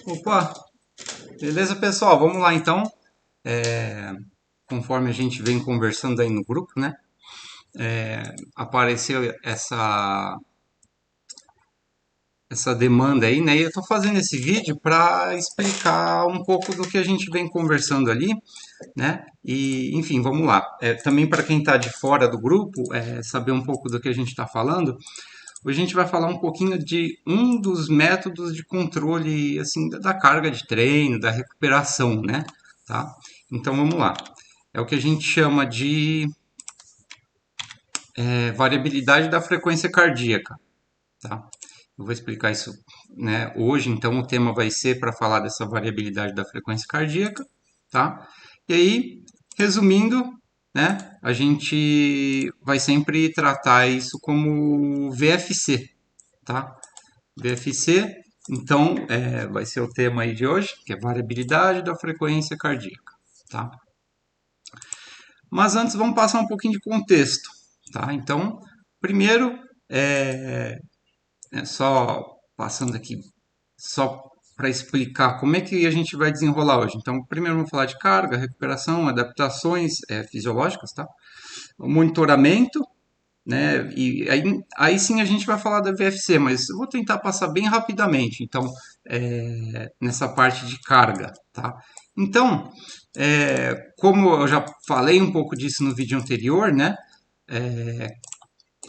Opa, beleza pessoal? Vamos lá então. É, Conforme a gente vem conversando aí no grupo, né? Apareceu essa demanda aí, né? E eu tô fazendo esse vídeo para explicar um pouco do que a gente vem conversando ali, né? E enfim, vamos lá. Também para quem está de fora do grupo, saber um pouco do que a gente está falando. Hoje a gente vai falar um pouquinho de um dos métodos de controle assim da carga de treino, da recuperação, né? Tá? Então vamos lá. É o que a gente chama de variabilidade da frequência cardíaca, tá? Eu vou explicar isso, né? Hoje, então, o tema vai ser para falar dessa variabilidade da frequência cardíaca, tá? E aí, resumindo, né? A gente vai sempre tratar isso como VFC, tá? VFC, então, vai ser o tema aí de hoje, que é variabilidade da frequência cardíaca, tá? Mas antes vamos passar um pouquinho de contexto, tá? Então, primeiro, é, só passando aqui, só para explicar como é que a gente vai desenrolar hoje. Então, primeiro vamos falar de carga, recuperação, adaptações fisiológicas, tá? O monitoramento, né? E aí sim a gente vai falar da VFC, mas eu vou tentar passar bem rapidamente. Então, nessa parte de carga, tá? Então, como eu já falei um pouco disso no vídeo anterior, né?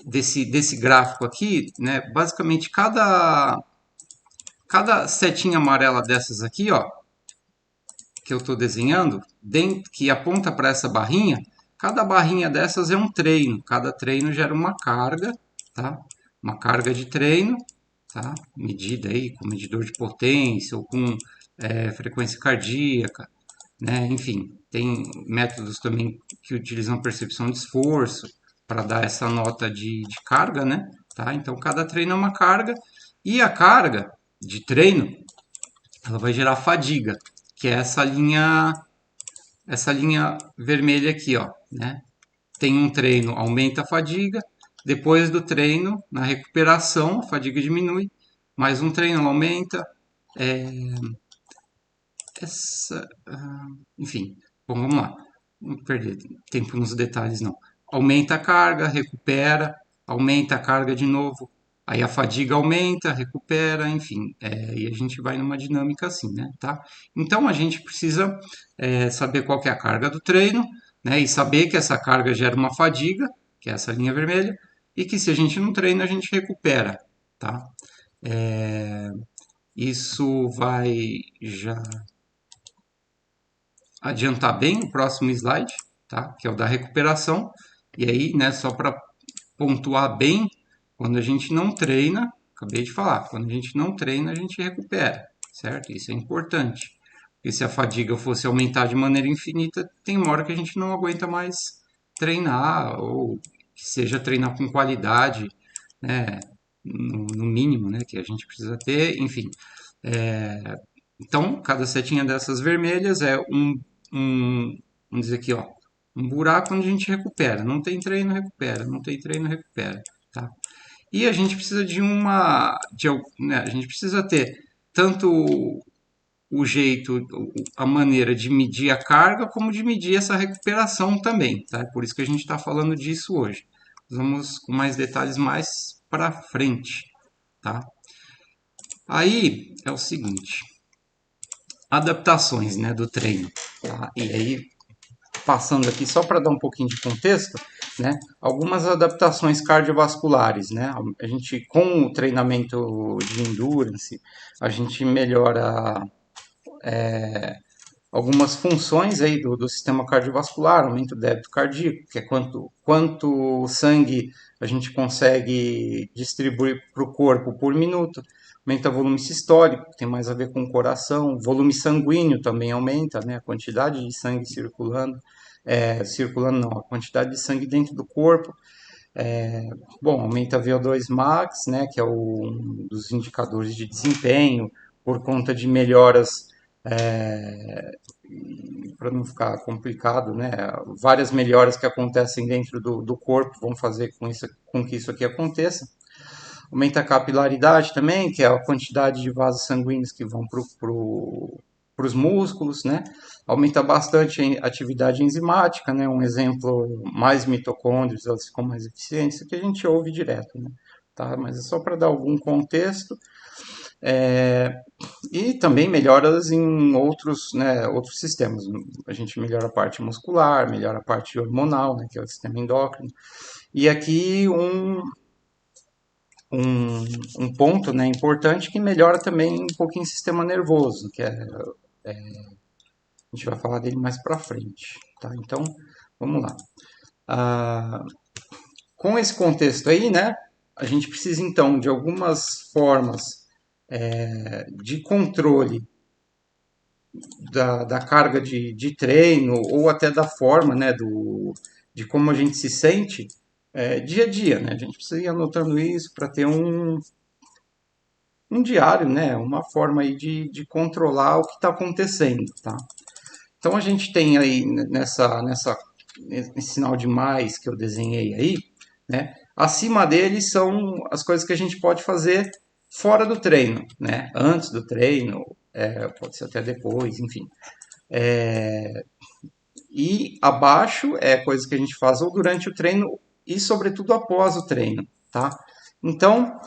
Desse gráfico aqui, né? Basicamente cada setinha amarela dessas aqui, ó, que eu estou desenhando, que aponta para essa barrinha, cada barrinha dessas é um treino. Cada treino gera uma carga, tá? Uma carga de treino, tá? Medida aí com medidor de potência ou com frequência cardíaca, né? Enfim, tem métodos também que utilizam percepção de esforço para dar essa nota de carga, né? Tá? Então, cada treino é uma carga e a carga de treino ela vai gerar fadiga, que é essa linha vermelha aqui, ó, né? Tem um treino, aumenta a fadiga, depois do treino, na recuperação, a fadiga diminui, mais um treino ela aumenta, enfim, bom, vamos lá, não perder tempo nos detalhes não. Aumenta a carga, recupera, aumenta a carga de novo, aí a fadiga aumenta, recupera, enfim, e a gente vai numa dinâmica assim, né, tá? Então a gente precisa saber qual que é a carga do treino, né, e saber que essa carga gera uma fadiga, que é essa linha vermelha, e que se a gente não treina, a gente recupera, tá? Isso vai já adiantar bem o próximo slide, tá? Que é o da recuperação. E aí, né, só para pontuar bem, quando a gente não treina, acabei de falar, quando a gente não treina, a gente recupera, certo? Isso é importante. Porque se a fadiga fosse aumentar de maneira infinita, tem uma hora que a gente não aguenta mais treinar, ou que seja treinar com qualidade, né? No mínimo, né? Que a gente precisa ter, enfim. Então, cada setinha dessas vermelhas é um, vamos dizer aqui, ó, um buraco onde a gente recupera. Não tem treino, recupera. Não tem treino, recupera. Tá? E a gente precisa né, a gente precisa ter tanto o jeito, a maneira de medir a carga, como de medir essa recuperação também. Tá? É por isso que a gente está falando disso hoje. Vamos com mais detalhes mais para frente. Tá? Aí é o seguinte, adaptações, né, do treino. Tá? E aí, passando aqui só para dar um pouquinho de contexto, né, algumas adaptações cardiovasculares, né, a gente com o treinamento de endurance, a gente melhora algumas funções aí do sistema cardiovascular, aumenta o débito cardíaco, que é quanto sangue a gente consegue distribuir para o corpo por minuto, aumenta o volume sistólico, que tem mais a ver com o coração, volume sanguíneo também aumenta, né, a quantidade de sangue circulando não, a quantidade de sangue dentro do corpo, bom, aumenta a VO2 max, né, que é um dos indicadores de desempenho, por conta de melhoras para não ficar complicado, né? Várias melhoras que acontecem dentro do corpo vão fazer com que isso aqui aconteça. Aumenta a capilaridade também, que é a quantidade de vasos sanguíneos que vão para os músculos, né? Aumenta bastante a atividade enzimática, né? Um exemplo, mais mitocôndrios, elas ficam mais eficientes, isso que a gente ouve direto, né? Tá? Mas é só para dar algum contexto. E também melhoras em outros, né, outros sistemas. A gente melhora a parte muscular, melhora a parte hormonal, né, que é o sistema endócrino. E aqui um, um ponto, né, importante que melhora também um pouquinho o sistema nervoso, que a gente vai falar dele mais para frente. Tá? Então, vamos lá. Ah, com esse contexto aí, né, a gente precisa então de algumas formas de controle da carga de treino ou até da forma, né, de como a gente se sente dia a dia, né? A gente precisa ir anotando isso para ter um diário, né? Uma forma aí de controlar o que está acontecendo, tá? Então a gente tem aí nesse sinal de mais que eu desenhei aí, né? Acima dele são as coisas que a gente pode fazer fora do treino, né? Antes do treino, pode ser até depois, enfim. E abaixo é coisa que a gente faz ou durante o treino e, sobretudo, após o treino, tá? Então,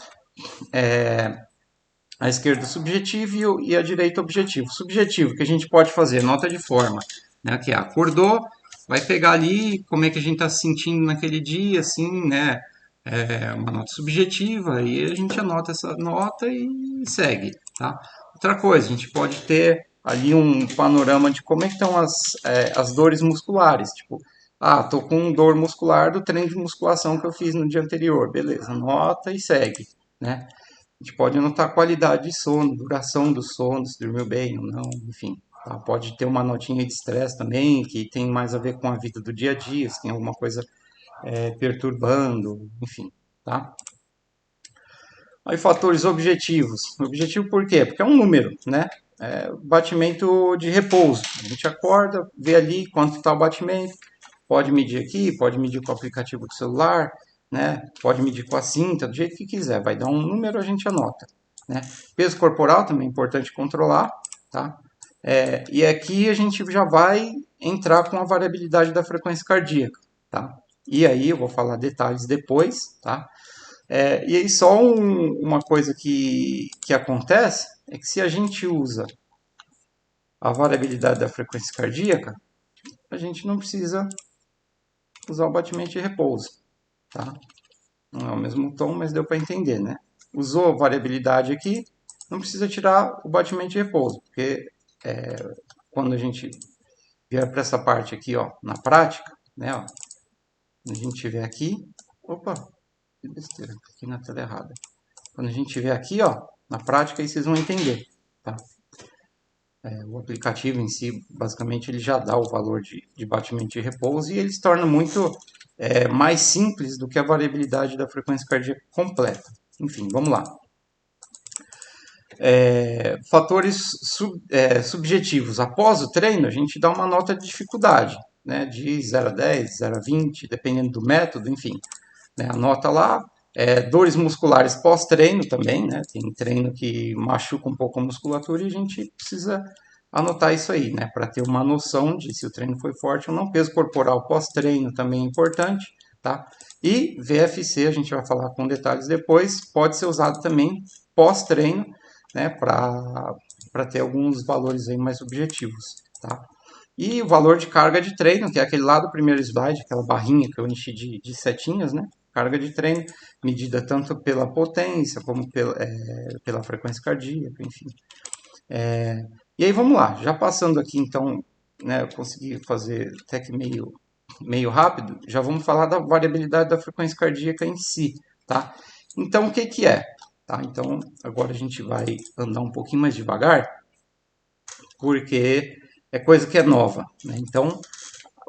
a esquerda subjetivo e a direita objetivo. Subjetivo, que a gente pode fazer, nota de forma, né? Que é, acordou, vai pegar ali como é que a gente está se sentindo naquele dia, assim, né? Uma nota subjetiva, e a gente anota essa nota e segue, tá? Outra coisa, a gente pode ter ali um panorama de como é que estão as dores musculares, tipo, tô com dor muscular do treino de musculação que eu fiz no dia anterior, beleza, anota e segue, né? A gente pode anotar a qualidade de sono, duração do sono, se dormiu bem ou não, enfim. Tá? Pode ter uma notinha de estresse também, que tem mais a ver com a vida do dia a dia, se tem alguma coisa perturbando, enfim. Tá? Aí fatores objetivos. Objetivo por quê? Porque é um número, né? Batimento de repouso. A gente acorda, vê ali quanto está o batimento, pode medir aqui, pode medir com o aplicativo do celular, né? Pode medir com a cinta, do jeito que quiser. Vai dar um número, a gente anota. Né? Peso corporal também é importante controlar, tá? E aqui a gente já vai entrar com a variabilidade da frequência cardíaca, tá? E aí eu vou falar detalhes depois, tá? E aí só uma coisa que acontece é que se a gente usa a variabilidade da frequência cardíaca, a gente não precisa usar o batimento de repouso, tá? Não é o mesmo tom, mas deu para entender, né? Usou variabilidade aqui, não precisa tirar o batimento de repouso, porque quando a gente vier para essa parte aqui, ó, na prática, né, ó, quando a gente estiver aqui, opa, que besteira, aqui na tela errada. Quando a gente estiver aqui, ó, na prática, aí vocês vão entender, tá? O aplicativo em si, basicamente, ele já dá o valor de batimento de repouso e ele se torna muito mais simples do que a variabilidade da frequência cardíaca completa. Enfim, vamos lá. Fatores subjetivos. Após o treino, a gente dá uma nota de dificuldade, né, de 0 a 10, 0 a 20, dependendo do método, enfim. Né, anota lá. Dores musculares pós-treino também, né? Tem treino que machuca um pouco a musculatura e a gente precisa anotar isso aí, né? Para ter uma noção de se o treino foi forte ou não. Peso corporal pós-treino também é importante, tá? E VFC, a gente vai falar com detalhes depois, pode ser usado também pós-treino, né? Para ter alguns valores aí mais objetivos, tá? E o valor de carga de treino, que é aquele lá do primeiro slide, aquela barrinha que eu enchi de setinhas, né? Carga de treino, medida tanto pela potência como pela frequência cardíaca, enfim. E aí vamos lá, já passando aqui então, né, eu consegui fazer até que meio rápido, já vamos falar da variabilidade da frequência cardíaca em si, tá? Então o que que é? Tá? Então agora a gente vai andar um pouquinho mais devagar, porque é coisa que é nova, né? Então,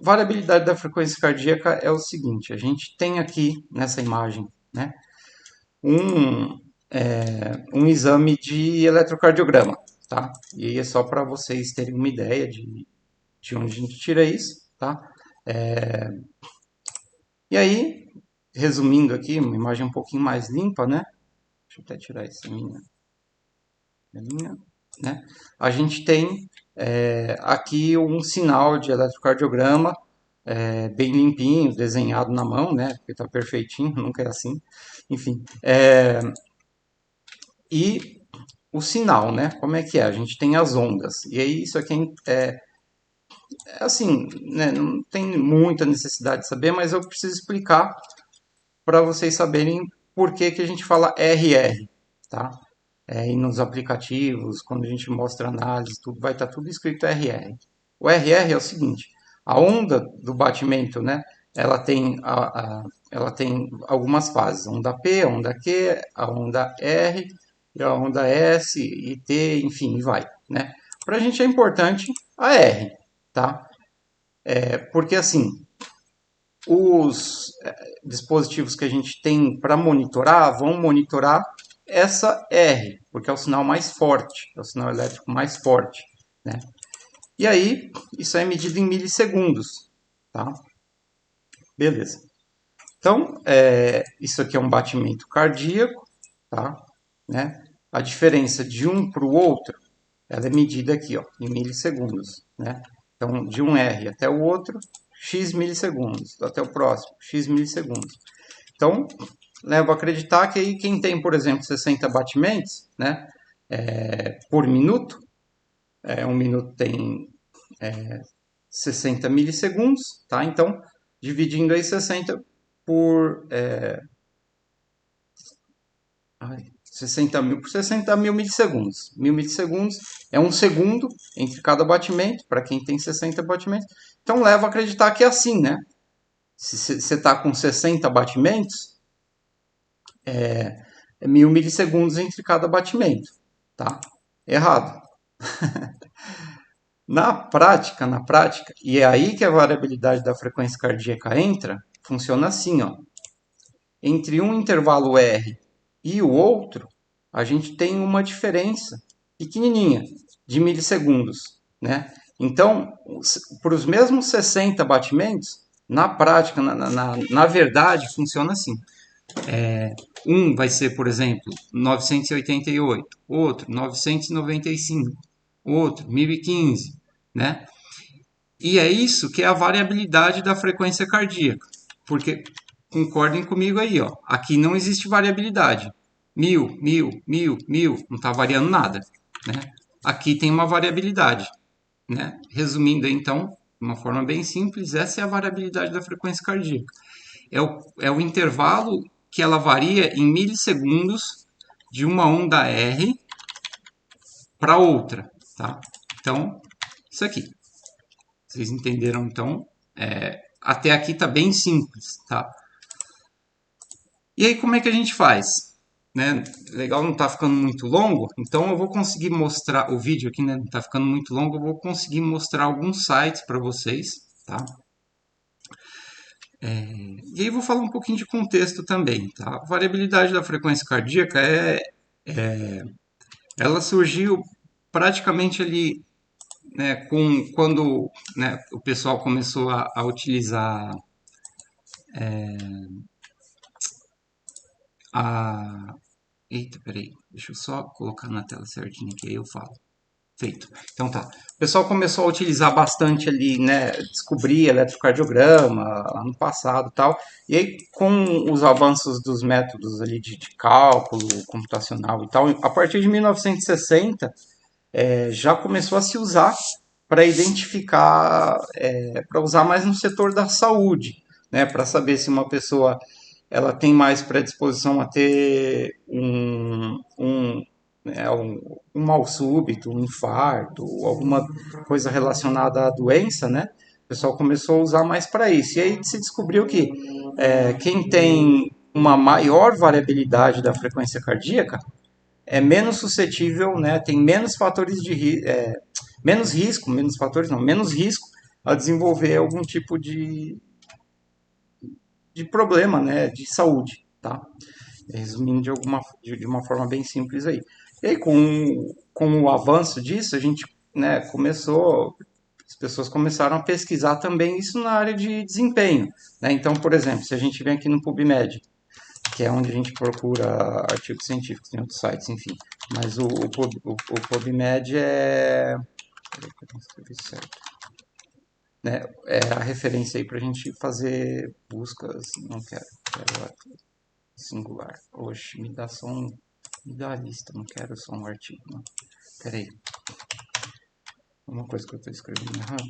a variabilidade da frequência cardíaca é o seguinte, a gente tem aqui nessa imagem, né, um, um exame de eletrocardiograma, tá? E aí é só para vocês terem uma ideia de onde a gente tira isso, tá? E aí, resumindo aqui, uma imagem um pouquinho mais limpa, né? deixa eu até tirar essa linha, né? A gente tem aqui um sinal de eletrocardiograma bem limpinho, desenhado na mão, né? Porque está perfeitinho, nunca é assim. Enfim, e o sinal, né? Como é que é? A gente tem as ondas. E aí isso aqui é assim, né? Não tem muita necessidade de saber, mas eu preciso explicar para vocês saberem por que que a gente fala RR, tá? E nos aplicativos, quando a gente mostra análise, tudo vai estar tudo escrito RR. O RR é o seguinte: a onda do batimento, né? Ela tem algumas fases: a onda P, a onda Q, a onda R, a onda S e T, enfim, vai, né? Para a gente é importante a R, tá? Porque assim, os dispositivos que a gente tem para monitorar vão monitorar essa R, porque é o sinal mais forte, é o sinal elétrico mais forte, né? E aí, isso é medido em milissegundos, tá? Beleza. Então, isso aqui é um batimento cardíaco, tá? Né? A diferença de um para o outro, ela é medida aqui, ó, em milissegundos, né? Então, de um R até o outro, x milissegundos, até o próximo, x milissegundos. Então, levo a acreditar que aí quem tem, por exemplo, 60 batimentos, né, por minuto, um minuto tem 60 milissegundos, tá? Então, dividindo aí 60 por 60 mil por 60 mil milissegundos. 1000 milissegundos é um segundo entre cada batimento, para quem tem 60 batimentos. Então, levo a acreditar que é assim, né? Se você está com 60 batimentos, é 1000 milissegundos entre cada batimento, tá? Errado. Na prática, e é aí que a variabilidade da frequência cardíaca entra, funciona assim, ó. Entre um intervalo R e o outro, a gente tem uma diferença pequenininha de milissegundos, né? Então, para os mesmos 60 batimentos, na prática, na verdade, funciona assim. Um vai ser, por exemplo, 988, outro 995, outro 1015, né? E é isso que é a variabilidade da frequência cardíaca. Porque, concordem comigo aí, ó, aqui não existe variabilidade. 1000, 1000, 1000, 1000, não está variando nada, né? Aqui tem uma variabilidade, né? Resumindo, então, de uma forma bem simples, essa é a variabilidade da frequência cardíaca. É o intervalo que ela varia em milissegundos de uma onda R para outra, tá? Então, isso aqui. Vocês entenderam, então? Até aqui tá bem simples, tá? E aí, como é que a gente faz? Né? Legal, não tá ficando muito longo, então eu vou conseguir mostrar o vídeo aqui, né? Não tá ficando muito longo, eu vou conseguir mostrar alguns sites para vocês, tá? E aí eu vou falar um pouquinho de contexto também, tá? A variabilidade da frequência cardíaca ela surgiu praticamente ali, né, quando, né, o pessoal começou a utilizar a... Eita, peraí, deixa eu só colocar na tela certinho que aí eu falo. Feito. Então tá. O pessoal começou a utilizar bastante ali, né? Descobrir eletrocardiograma ano passado e tal. E aí, com os avanços dos métodos ali de cálculo computacional e tal, a partir de 1960 já começou a se usar para identificar, para usar mais no setor da saúde, né? Para saber se uma pessoa ela tem mais predisposição a ter um mal súbito, um infarto, alguma coisa relacionada à doença, né? O pessoal começou a usar mais para isso. E aí se descobriu que quem tem uma maior variabilidade da frequência cardíaca é menos suscetível, né? Tem menos fatores menos risco, menos fatores não, menos risco a desenvolver algum tipo de problema, né? De saúde, tá? Resumindo de uma forma bem simples aí. E aí, com o avanço disso, a gente, né, as pessoas começaram a pesquisar também isso na área de desempenho, né? Então, por exemplo, se a gente vem aqui no PubMed, que é onde a gente procura artigos científicos, tem outros sites, enfim. Mas o PubMed é... Peraí que eu não escrevi certo. Né, é a referência aí para a gente fazer buscas. Não quero singular. Oxe, me dá só um... Me dá a lista, não quero só um artigo, não. Peraí. Uma coisa que eu estou escrevendo errado.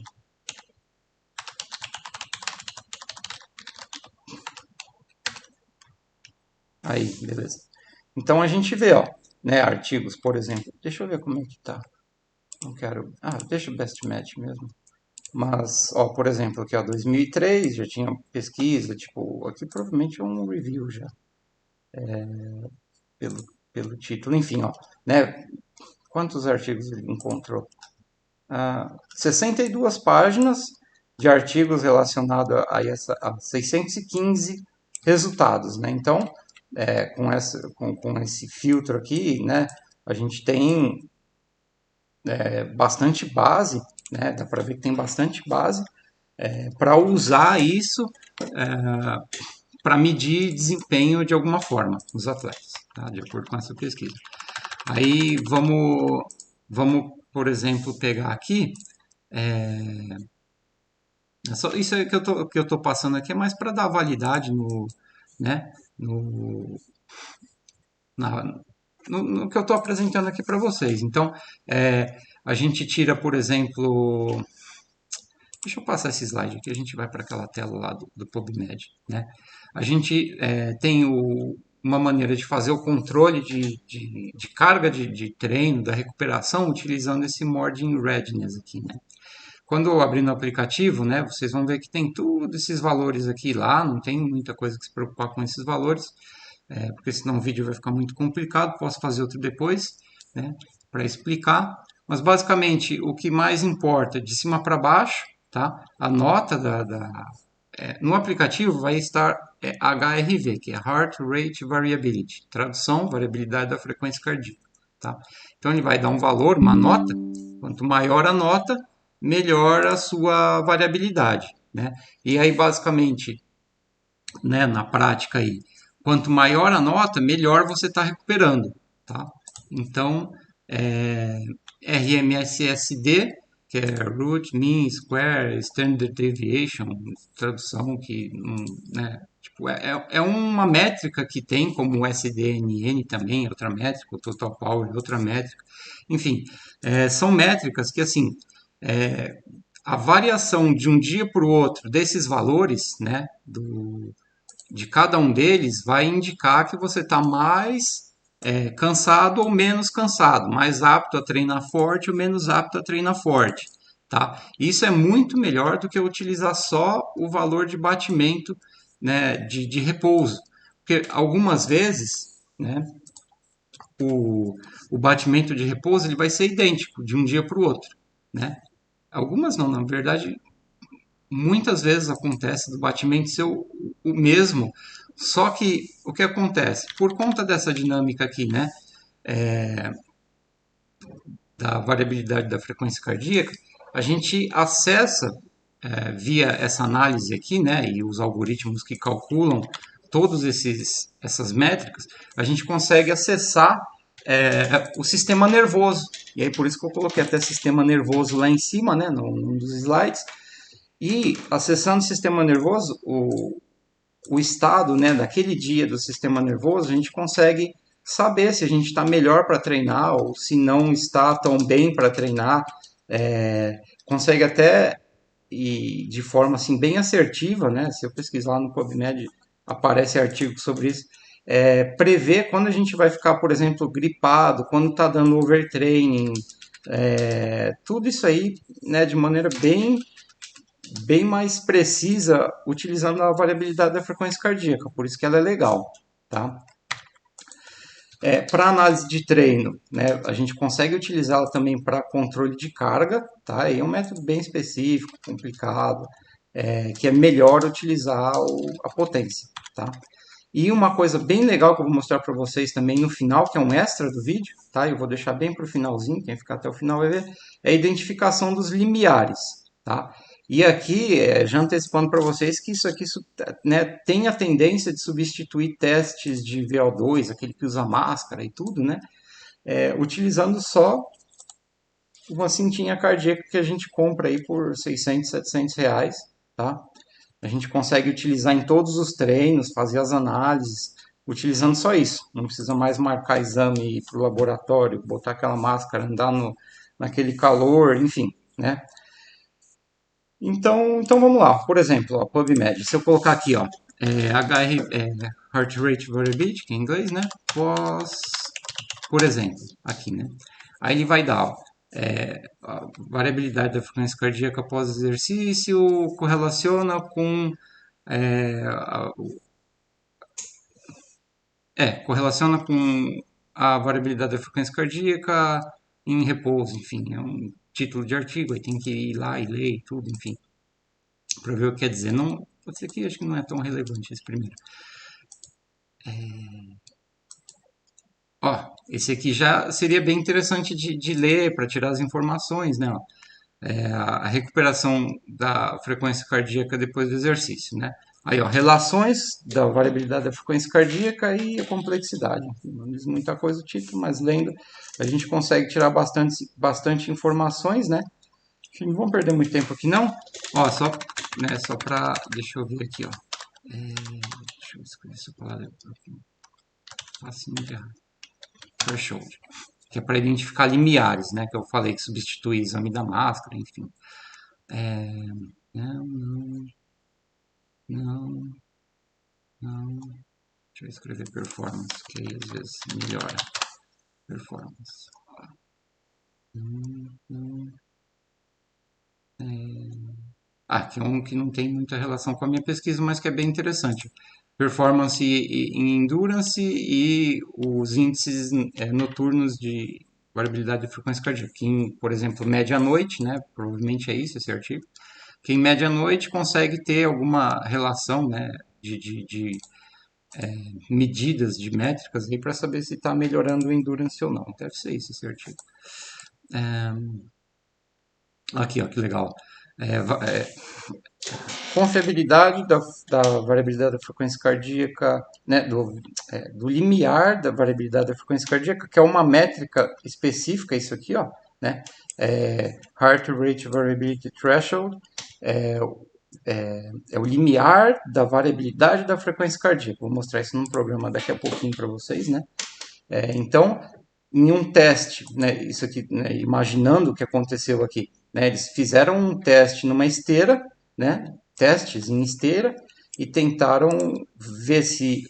Aí, beleza. Então a gente vê, ó, né, artigos, por exemplo. Deixa eu ver como é que tá. Não quero... Ah, deixa o best match mesmo. Mas, ó, por exemplo, aqui, ó, 2003, já tinha pesquisa, tipo, aqui provavelmente é um review já, pelo, pelo título. Enfim, ó, né, quantos artigos ele encontrou? 62 páginas de artigos relacionados a 615 resultados, né? Então, com esse filtro aqui, né, a gente tem bastante base, né? Dá para ver que tem bastante base para usar isso para medir desempenho de alguma forma nos atletas, tá? De acordo com essa pesquisa. Aí vamos por exemplo, pegar aqui. Isso aí que eu tô passando aqui é mais para dar validade no, né, no, na, no que eu estou apresentando aqui para vocês. Então, a gente tira, por exemplo, deixa eu passar esse slide aqui, a gente vai para aquela tela lá do PubMed, né? A gente tem uma maneira de fazer o controle de carga de treino, da recuperação, utilizando esse Morning Readiness aqui, né? Quando eu abrir no aplicativo, né, vocês vão ver que tem todos esses valores aqui lá, não tem muita coisa que se preocupar com esses valores, porque senão o vídeo vai ficar muito complicado, posso fazer outro depois, né, para explicar. Mas basicamente o que mais importa de cima para baixo, tá? A nota no aplicativo vai estar HRV, que é Heart Rate Variability, tradução, variabilidade da frequência cardíaca, tá? Então ele vai dar um valor, uma nota, quanto maior a nota, melhor a sua variabilidade, né? E aí basicamente, né, na prática aí, quanto maior a nota, melhor você está recuperando, tá? Então, RMSSD, que é Root, Mean, Square, Standard Deviation, tradução que, né, tipo, é uma métrica que tem como o SDNN também, outra métrica, o Total Power, outra métrica. Enfim, são métricas que, assim, a variação de um dia para o outro desses valores, né, de cada um deles, vai indicar que você está mais cansado ou menos cansado, mais apto a treinar forte ou menos apto a treinar forte. Tá? Isso é muito melhor do que utilizar só o valor de batimento, né, de repouso. Porque algumas vezes, né, o batimento de repouso ele vai ser idêntico de um dia para o outro. Né? Algumas não, na verdade, muitas vezes acontece do batimento ser o mesmo, só que o que acontece? Por conta dessa dinâmica aqui, né, da variabilidade da frequência cardíaca, a gente acessa via essa análise aqui, né, e os algoritmos que calculam todas essas métricas, a gente consegue acessar o sistema nervoso. E aí por isso que eu coloquei até sistema nervoso lá em cima, né, num dos slides. E acessando o sistema nervoso, o estado, né, daquele dia do sistema nervoso, a gente consegue saber se a gente está melhor para treinar ou se não está tão bem para treinar. Consegue até, e de forma assim, bem assertiva, né, se eu pesquisar lá no PubMed, aparece artigo sobre isso, prever quando a gente vai ficar, por exemplo, gripado, quando está dando overtraining, tudo isso aí, né, de maneira bem mais precisa, utilizando a variabilidade da frequência cardíaca, por isso que ela é legal, tá? Para análise de treino, né, a gente consegue utilizá-la também para controle de carga, tá? E é um método bem específico, complicado, que é melhor utilizar a potência, tá? E uma coisa bem legal que eu vou mostrar para vocês também no final, que é um extra do vídeo, tá? Eu vou deixar bem para o finalzinho, quem ficar até o final vai ver, é a identificação dos limiares, tá? E aqui, já antecipando para vocês que isso aqui né, tem a tendência de substituir testes de VO2, aquele que usa máscara e tudo, né? Utilizando só uma cintinha cardíaca que a gente compra aí por 600, 700 reais, tá? A gente consegue utilizar em todos os treinos, fazer as análises, utilizando só isso. Não precisa mais marcar exame, ir para o laboratório, botar aquela máscara, andar naquele calor, enfim, né? Então vamos lá. Por exemplo, ó, PubMed. Se eu colocar aqui, ó, Heart Rate Variability, que é em inglês, né? Por exemplo, aqui, né? Aí ele vai dar, ó, a variabilidade da frequência cardíaca após exercício correlaciona com é, a, correlaciona com a variabilidade da frequência cardíaca em repouso, enfim, é um título de artigo, aí tem que ir lá e ler e tudo, enfim, para ver o que quer dizer. Não, esse aqui acho que não é tão relevante, esse primeiro. Ó, esse aqui já seria bem interessante de ler para tirar as informações, né? Ó, a recuperação da frequência cardíaca depois do exercício, né? Aí, ó, relações da variabilidade da frequência cardíaca e a complexidade. Não diz muita coisa o título, mas lendo a gente consegue tirar bastante informações, né? Enfim, não vamos perder muito tempo aqui, não. Ó, só para... Deixa eu ver aqui, ó. Deixa eu escrever essa palavra aqui. Assim, threshold. Que é para identificar limiares, né? Que eu falei que substitui exame da máscara, enfim. Não, não, não, não. Deixa eu escrever performance, que aí às vezes melhora. Performance. Não, não. Aqui é um que não tem muita relação com a minha pesquisa, mas que é bem interessante. Performance em endurance e os índices noturnos de variabilidade de frequência cardíaca. Quem, por exemplo, mede à noite, né? Provavelmente é isso esse artigo. Quem mede à noite consegue ter alguma relação, né? De medidas, de métricas aí para saber se está melhorando o endurance ou não. Deve ser isso esse artigo. Aqui, ó, que legal. Confiabilidade da variabilidade da frequência cardíaca, né, do limiar da variabilidade da frequência cardíaca, que é uma métrica específica, isso aqui, ó, né, Heart Rate Variability Threshold, é, é o limiar da variabilidade da frequência cardíaca. Vou mostrar isso num programa daqui a pouquinho para vocês, né? Então, em um teste, né, isso aqui, né, imaginando o que aconteceu aqui, né, eles fizeram um teste numa esteira, né, testes em esteira, e tentaram ver se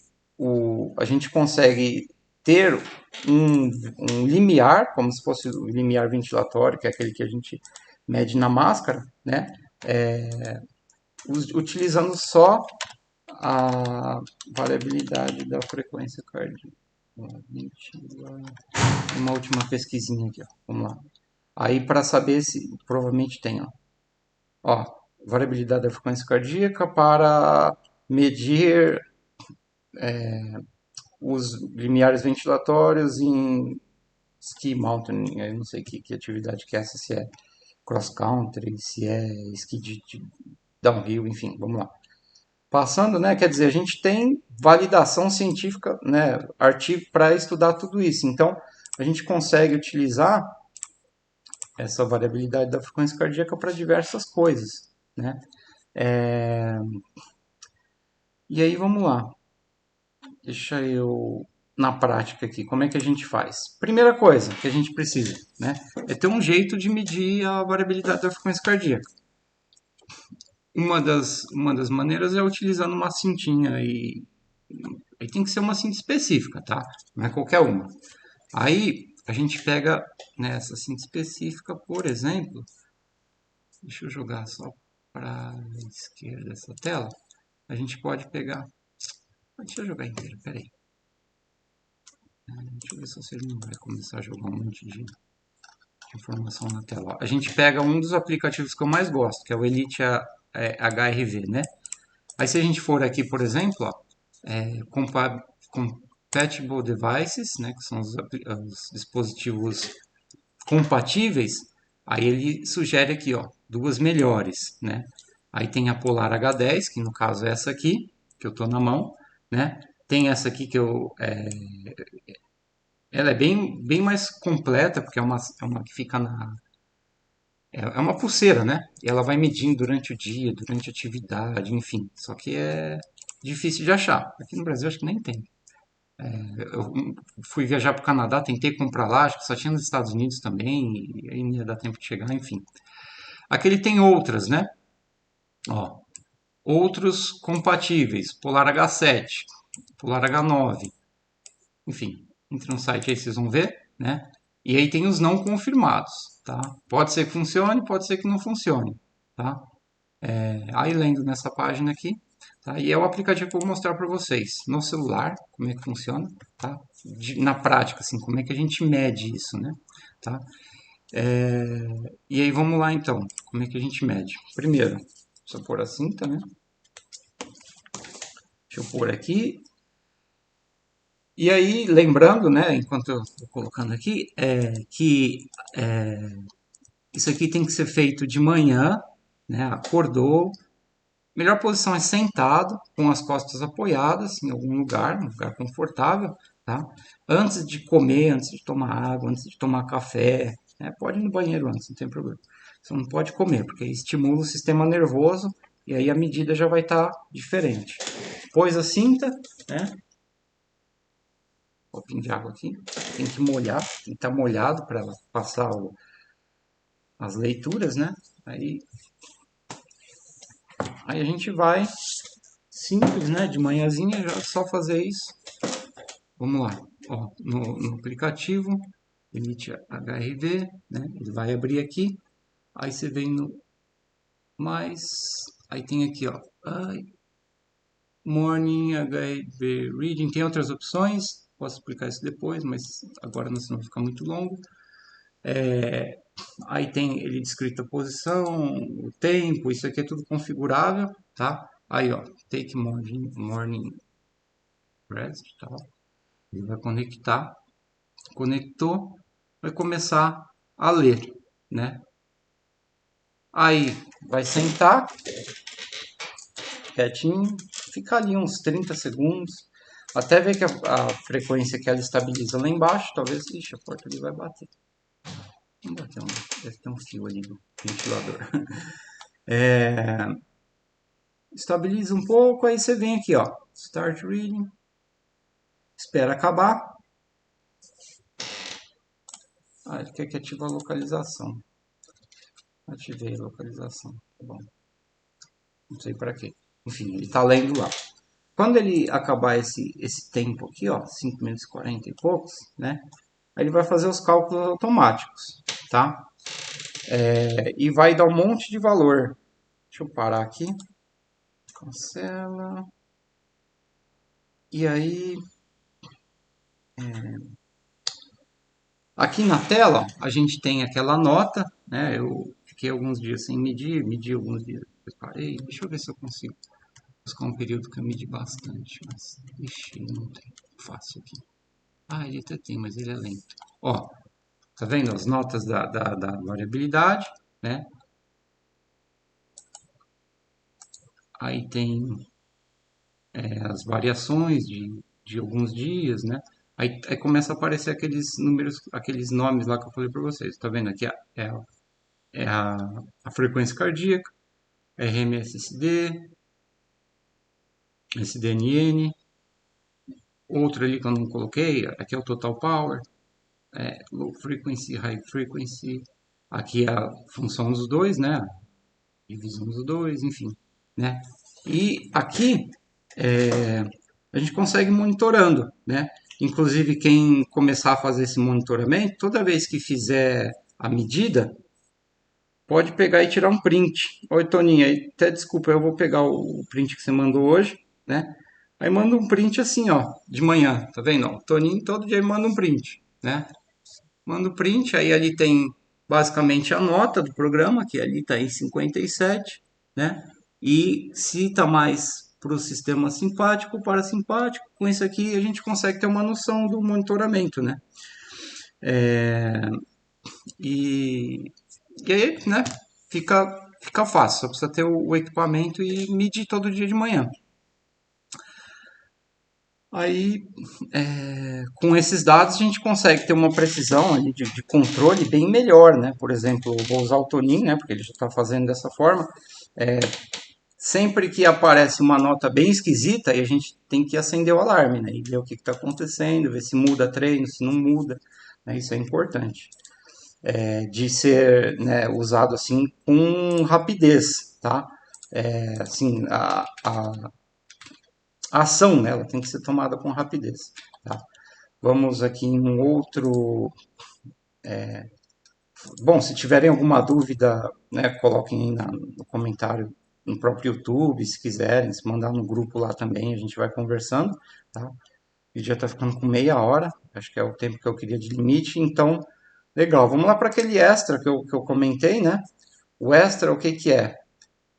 a gente consegue ter um limiar, como se fosse o limiar ventilatório, que é aquele que a gente mede na máscara, né, utilizando só a variabilidade da frequência cardíaca. Uma última pesquisinha aqui, ó. Vamos lá. Aí para saber se provavelmente tem, ó, variabilidade da frequência cardíaca para medir os limiares ventilatórios em ski mountain, eu não sei que atividade que é essa, se é cross country, se é esqui de downhill, enfim, vamos lá. Passando, né, quer dizer, a gente tem validação científica, né, artigo para estudar tudo isso. Então, a gente consegue utilizar essa variabilidade da frequência cardíaca para diversas coisas, né? E aí vamos lá. Deixa eu na prática aqui, como é que a gente faz? Primeira coisa que a gente precisa, né, é ter um jeito de medir a variabilidade da frequência cardíaca. Uma das maneiras é utilizando uma cintinha aí tem que ser uma cinta específica, tá? Não é qualquer uma. Aí a gente pega nessa cinta específica, por exemplo, deixa eu jogar só para a esquerda dessa tela. A gente pode pegar. Deixa eu jogar inteiro, peraí. Deixa eu ver se você não vai começar a jogar um monte de informação na tela. A gente pega um dos aplicativos que eu mais gosto, que é o Elite HRV, né? Aí se a gente for aqui, por exemplo, ó, Compatible Devices, né, que são os dispositivos compatíveis, aí ele sugere aqui, ó, duas melhores, né? Aí tem a Polar H10, que no caso é essa aqui, que eu tô na mão, né? Tem essa aqui que ela é bem mais completa, porque é uma que fica é uma pulseira, né? E ela vai medindo durante o dia, durante a atividade, enfim. Só que é difícil de achar. Aqui no Brasil acho que nem tem. Eu fui viajar para o Canadá, tentei comprar lá, acho que só tinha nos Estados Unidos também, e aí não ia dar tempo de chegar, enfim. Aqui ele tem outras, né? Ó, outros compatíveis, Polar H7, Polar H9, enfim. Entre no site aí vocês vão ver, né? E aí tem os não confirmados, tá? Pode ser que funcione, pode ser que não funcione, tá? Aí lendo nessa página aqui, tá? E é o aplicativo que eu vou mostrar para vocês no celular, como é que funciona, tá? Na prática, assim, como é que a gente mede isso, né? Tá? E aí vamos lá então, como é que a gente mede? Primeiro, só pôr a cinta, né? Deixa eu pôr aqui. E aí, lembrando, né, enquanto eu estou colocando aqui, que isso aqui tem que ser feito de manhã, né? Acordou, melhor posição é sentado, com as costas apoiadas em algum lugar, um lugar confortável, tá? Antes de comer, antes de tomar água, antes de tomar café, né? Pode ir no banheiro antes, não tem problema. Você não pode comer, porque estimula o sistema nervoso e aí a medida já vai estar diferente. Pôs a cinta, né? Um pouquinho de água aqui, tem que molhar, tem que estar molhado para ela passar as leituras, né? Aí a gente vai simples, né? De manhãzinha já só fazer isso. Vamos lá, ó, no aplicativo, Elite HRV, né? Ele vai abrir aqui, aí você vem no mais, aí tem aqui, ó, Morning HRV Reading, tem outras opções, posso explicar isso depois, mas agora não, senão vai ficar muito longo. Aí tem ele descrito a posição, o tempo, isso aqui é tudo configurável, tá? Aí, ó, Take Morning Rest, tá? Ele vai conectar, conectou, vai começar a ler, né? Aí vai sentar, quietinho, ficar ali uns 30 segundos, até ver que a frequência que ela estabiliza lá embaixo, talvez, ixi, a porta ali vai bater. Não bateu, deve ter um fio ali do ventilador. Estabiliza um pouco, aí você vem aqui, ó, Start Reading, espera acabar. Ele quer que ative a localização. Ativei a localização, tá bom. Não sei para quê. Enfim, ele está lendo lá. Quando ele acabar esse tempo aqui, ó, 5 minutos e 40 e poucos, né? Aí ele vai fazer os cálculos automáticos, tá? E vai dar um monte de valor. Deixa eu parar aqui. Cancela. E aí, aqui na tela, a gente tem aquela nota, né? Eu fiquei alguns dias sem medir, medi alguns dias, depois parei. Deixa eu ver se eu consigo buscar um período que eu medi bastante, mas, ixi, não tem fácil aqui. Ele até tem, mas ele é lento. Ó, tá vendo as notas da variabilidade, né? Aí tem as variações de alguns dias, né? Aí começa a aparecer aqueles números, aqueles nomes lá que eu falei para vocês. Tá vendo aqui? A frequência cardíaca, RMSSD, SDNN, outro ali que eu não coloquei, aqui é o Total Power, Low Frequency, High Frequency, aqui é a função dos dois, né? Divisão dos dois, enfim, né? E aqui a gente consegue monitorando, né? Inclusive quem começar a fazer esse monitoramento, toda vez que fizer a medida, pode pegar e tirar um print. Oi, Toninho, até desculpa, eu vou pegar o print que você mandou hoje, né? Aí manda um print assim, ó, de manhã, tá vendo? O Toninho todo dia manda um print, né? Manda o print, aí ali tem basicamente a nota do programa, que ali está em 57, né? E se está mais para o sistema simpático ou parasimpático, com isso aqui a gente consegue ter uma noção do monitoramento, né? E aí, né? fica fácil, só precisa ter o equipamento e medir todo dia de manhã. Aí, com esses dados, a gente consegue ter uma precisão ali de controle bem melhor, né? Por exemplo, eu vou usar o Tonin, né? Porque ele já está fazendo dessa forma. Sempre que aparece uma nota bem esquisita, aí a gente tem que acender o alarme, né? E ver o que está acontecendo, ver se muda treino, se não muda, né? Isso é importante. De ser, né, usado assim com rapidez, tá? Assim, a ação, né, ela tem que ser tomada com rapidez, tá? Vamos aqui em um outro. Bom, se tiverem alguma dúvida, né, coloquem aí no comentário no próprio YouTube, se quiserem, se mandar no grupo lá também, a gente vai conversando, tá? O vídeo já está ficando com meia hora, acho que é o tempo que eu queria de limite, então, legal. Vamos lá para aquele extra que eu comentei, né? O extra, o que que é?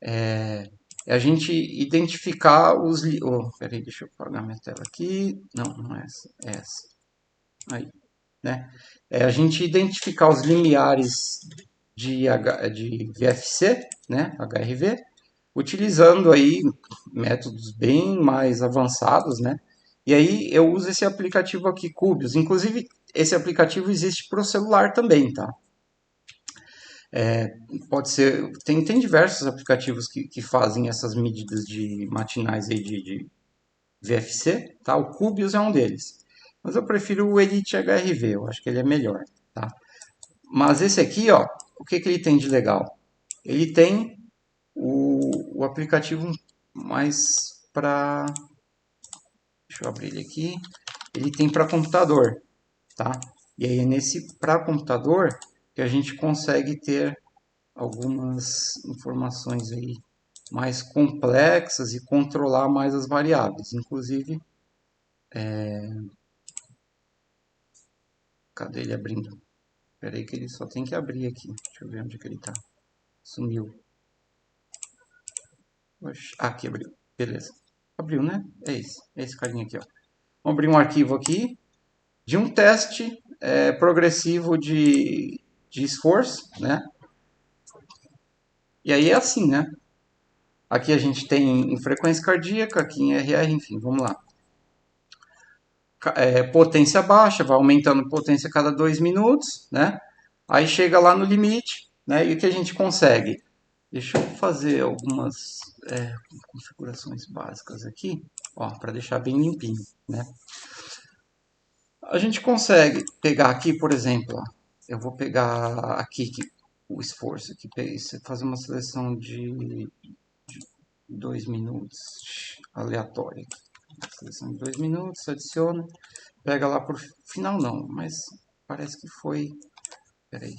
É a gente identificar os... peraí, deixa eu apagar minha tela aqui. Não, não é essa, é essa. Aí, né? É a gente identificar os limiares de VFC, né? HRV, utilizando aí métodos bem mais avançados, né? E aí eu uso esse aplicativo aqui, Cubios. Inclusive, esse aplicativo existe para o celular também, tá? Pode ser, tem diversos aplicativos que fazem essas medidas de matinais aí de VFC, tá? O Cubios é um deles. Mas eu prefiro o Elite HRV, eu acho que ele é melhor, tá? Mas esse aqui, ó, o que ele tem de legal? Ele tem o aplicativo mais para... Deixa eu abrir ele aqui. Ele tem para computador, tá? E aí é nesse para computador que a gente consegue ter algumas informações aí mais complexas e controlar mais as variáveis. Inclusive, cadê ele abrindo? Espera aí que ele só tem que abrir aqui. Deixa eu ver onde que ele está. Sumiu. Oxe. Ah, aqui abriu. Beleza. Abriu, né? É esse. É esse carinha aqui, ó. Vamos abrir um arquivo aqui de um teste progressivo de esforço, né? E aí é assim, né? Aqui a gente tem em frequência cardíaca, aqui em RR, enfim, vamos lá. Potência baixa, vai aumentando potência a cada 2 minutos, né? Aí chega lá no limite, né? E o que a gente consegue? Deixa eu fazer algumas configurações básicas aqui, ó, para deixar bem limpinho, né? A gente consegue pegar aqui, por exemplo, ó, eu vou pegar aqui o esforço, aqui, fazer uma seleção de 2 minutos, aleatória. Seleção de 2 minutos, adiciona, pega lá por final não, mas parece que foi, peraí,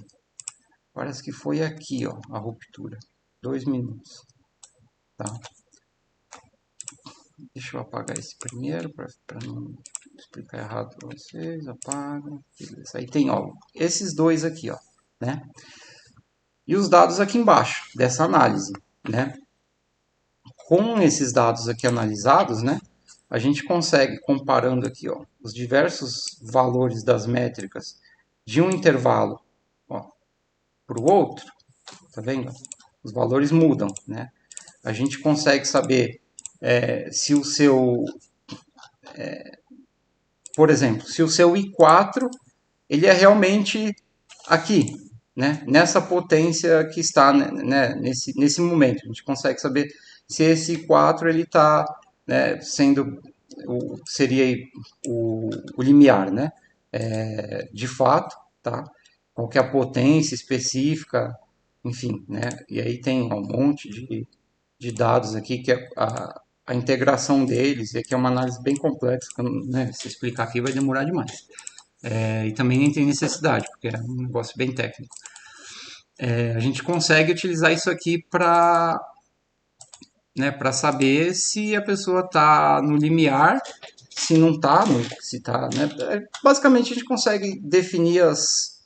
parece que foi aqui, ó, a ruptura, 2 minutos, tá? Deixa eu apagar esse primeiro para não explicar errado para vocês. Apaga. Beleza. Aí tem, ó, esses dois aqui, ó, né? E os dados aqui embaixo dessa análise, né? Com esses dados aqui analisados, né? A gente consegue, comparando aqui, ó, os diversos valores das métricas de um intervalo, ó, para o outro, tá vendo? Os valores mudam, né? A gente consegue saber se o seu, por exemplo, se o seu I4 ele é realmente aqui, né? Nessa potência que está, né? nesse momento. A gente consegue saber se esse I4 ele está, né, sendo seria o limiar, né? De fato, tá? Qual que é a potência específica, enfim, né? E aí tem um monte de dados aqui que é a integração deles, e aqui é uma análise bem complexa, que, né, se explicar aqui vai demorar demais. E também nem tem necessidade, porque é um negócio bem técnico. A gente consegue utilizar isso aqui para, né, para saber se a pessoa está no limiar, se não está, se está, né? Basicamente a gente consegue definir as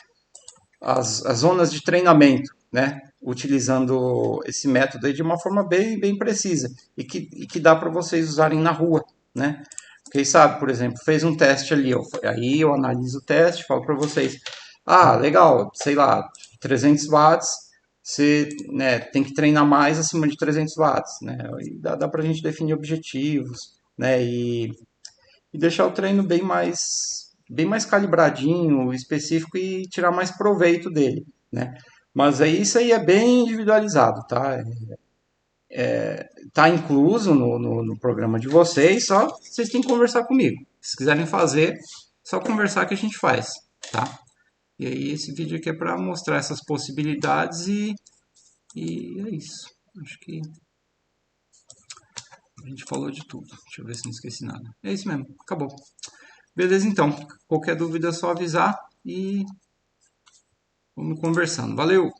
zonas de treinamento, né? Utilizando esse método aí de uma forma bem precisa e que dá para vocês usarem na rua, né? Quem sabe, por exemplo, fez um teste ali, aí eu analiso o teste, falo para vocês, legal, sei lá, 300 watts, você, né, tem que treinar mais acima de 300 watts, né? E dá para a gente definir objetivos, né? E deixar o treino bem mais calibradinho, específico e tirar mais proveito dele, né? Mas aí isso aí é bem individualizado, tá? Tá incluso no programa de vocês, só vocês têm que conversar comigo. Se quiserem fazer, só conversar que a gente faz, tá? E aí esse vídeo aqui é para mostrar essas possibilidades e é isso. Acho que a gente falou de tudo. Deixa eu ver se não esqueci nada. É isso mesmo, acabou. Beleza, então. Qualquer dúvida é só avisar e vamos conversando. Valeu!